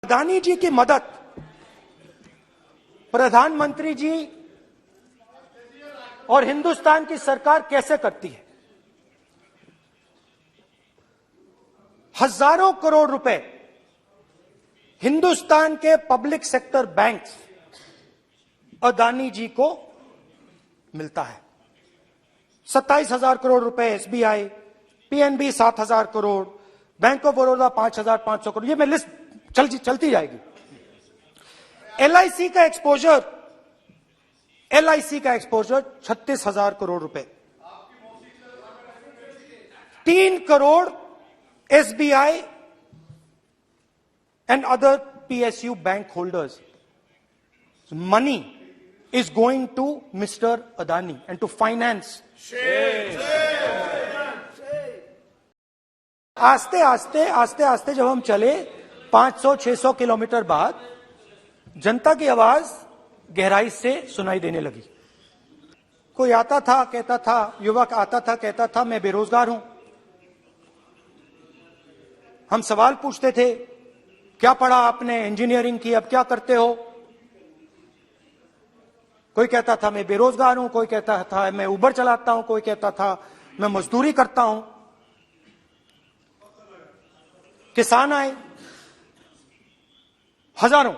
अदानी जी की मदद प्रधानमंत्री जी और हिंदुस्तान की सरकार कैसे करती है? हजारों करोड़ रुपए हिंदुस्तान के पब्लिक सेक्टर बैंक्स अदानी जी को मिलता है। 27,000 करोड़ रुपए SBI, PNB 7,000 crore, bank of Baroda 5,500 crore, ये मैं लिस्ट चलती जाएगी। एलआईसी का एक्सपोजर 36,000 करोड़ रुपए, 3 crore SBI and other PSU bank holders. Money is going to Mr. Adani and to finance. आस्ते आस्ते जब हम चले 500-600 किलोमीटर बाद जनता की आवाज गहराई से सुनाई देने लगी। कोई आता था कहता था, युवक आता था कहता था मैं बेरोजगार हूं। हम सवाल पूछते थे, क्या पढ़ा आपने? इंजीनियरिंग की, अब क्या करते हो? कोई कहता था मैं बेरोजगार हूं, कोई कहता था मैं उबर चलाता हूं, कोई कहता था मैं मजदूरी करता हूं। किसान आए हजारों।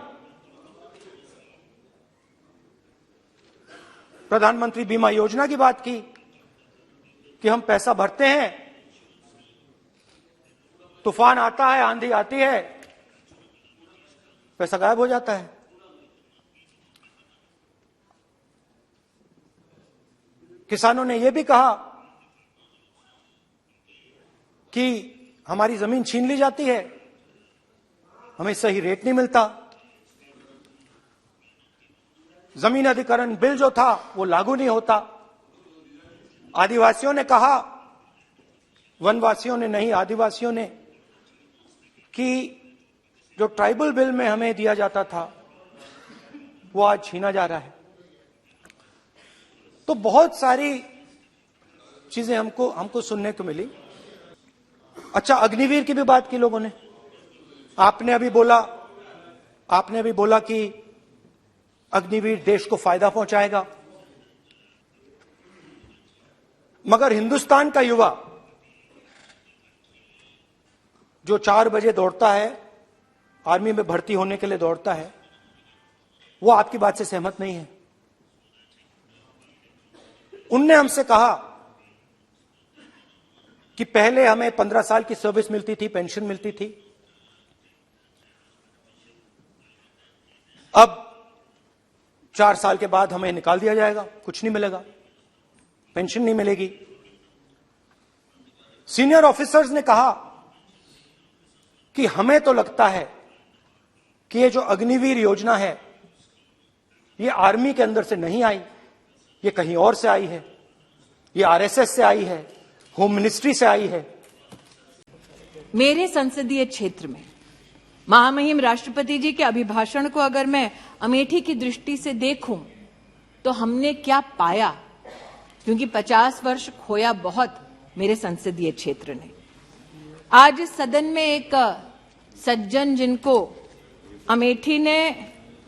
प्रधानमंत्री बीमा योजना की बात की कि हम पैसा भरते हैं, तूफान आता है, आंधी आती है, पैसा गायब हो जाता है। किसानों ने यह भी कहा कि हमारी जमीन छीन ली जाती है, हमें सही रेट नहीं मिलता। जमीन अधिग्रहण बिल जो था वो लागू नहीं होता। आदिवासियों ने कहा, वनवासियों ने नहीं, आदिवासियों ने, कि जो ट्राइबल बिल में हमें दिया जाता था वो आज छीना जा रहा है। तो बहुत सारी चीजें हमको सुनने को मिली। अच्छा, अग्निवीर की भी बात की लोगों ने। आपने अभी बोला कि अग्निवीर देश को फायदा पहुंचाएगा, मगर हिंदुस्तान का युवा जो 4 बजे दौड़ता है, आर्मी में भर्ती होने के लिए दौड़ता है, वो आपकी बात से सहमत नहीं है। उनने हमसे कहा कि पहले हमें 15 साल की सर्विस मिलती थी, पेंशन मिलती थी, अब 4 साल के बाद हमें निकाल दिया जाएगा, कुछ नहीं मिलेगा, पेंशन नहीं मिलेगी। सीनियर ऑफिसर्स ने कहा कि हमें तो लगता है कि ये जो अग्निवीर योजना है ये आर्मी के अंदर से नहीं आई, ये कहीं और से आई है, ये आरएसएस से आई है, होम मिनिस्ट्री से आई है। मेरे संसदीय क्षेत्र में महामहिम राष्ट्रपति जी के अभिभाषण को अगर मैं अमेठी की दृष्टि से देखूं तो हमने क्या पाया, क्योंकि 50 वर्ष खोया बहुत मेरे संसदीय क्षेत्र ने। आज इस सदन में एक सज्जन जिनको अमेठी ने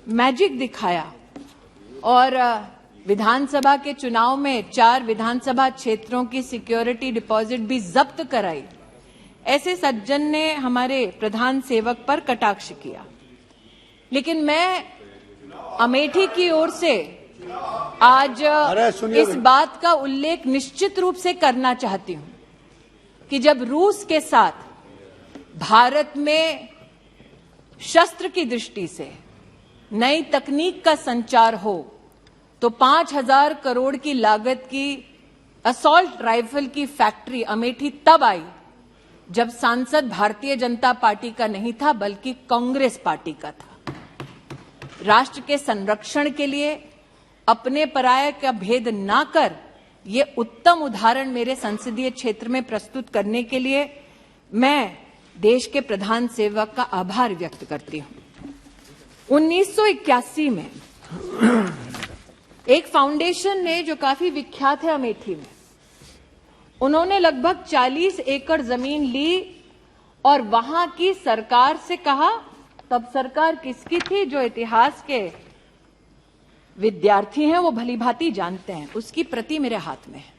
मैजिक दिखाया और विधानसभा के चुनाव में 4 विधानसभा क्षेत्रों की सिक्योरिटी डिपॉजिट भी जब्त कराई, ऐसे सज्जन ने हमारे प्रधान सेवक पर कटाक्ष किया। लेकिन मैं अमेठी की ओर से आज इस बात का उल्लेख निश्चित रूप से करना चाहती हूं कि जब रूस के साथ भारत में शस्त्र की दृष्टि से नई तकनीक का संचार हो तो 5,000 करोड़ की लागत की असॉल्ट राइफल की फैक्ट्री अमेठी तब आई जब सांसद भारतीय जनता पार्टी का नहीं था बल्कि कांग्रेस पार्टी का था। राष्ट्र के संरक्षण के लिए अपने पराये का भेद ना कर ये उत्तम उदाहरण मेरे संसदीय क्षेत्र में प्रस्तुत करने के लिए मैं देश के प्रधान सेवक का आभार व्यक्त करती हूं। 1981 में एक फाउंडेशन ने, जो काफी विख्यात है अमेठी में, उन्होंने लगभग 40 एकड़ जमीन ली और वहां की सरकार से कहा तब सरकार किसकी थी, जो इतिहास के विद्यार्थी हैं वो भली भांति जानते हैं। उसकी प्रति मेरे हाथ में है।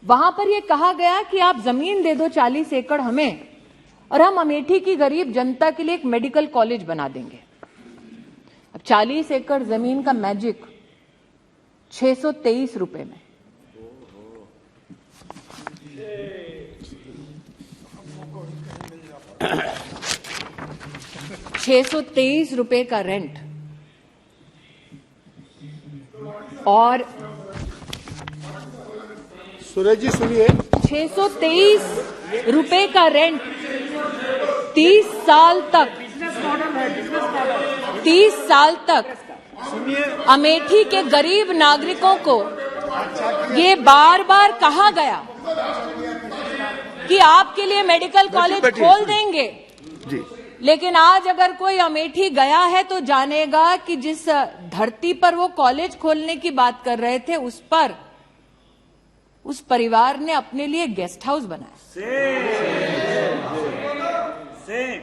वहां पर यह कहा गया कि आप जमीन दे दो 40 एकड़ हमें और हम अमेठी की गरीब जनता के लिए एक मेडिकल कॉलेज बना देंगे। अब 40 एकड़ जमीन का मैजिक 623 रुपए में। ₹623 का रेंट और सुरेश जी सुनिए, 623 रुपए का रेंट 30 साल तक 30 साल तक अमेठी के गरीब नागरिकों को ये बार बार कहा गया कि आपके लिए मेडिकल कॉलेज खोल देंगे जी। लेकिन आज अगर कोई अमेठी गया है तो जानेगा कि जिस धरती पर वो कॉलेज खोलने की बात कर रहे थे उस पर उस परिवार ने अपने लिए गेस्ट हाउस बनाया। सेम।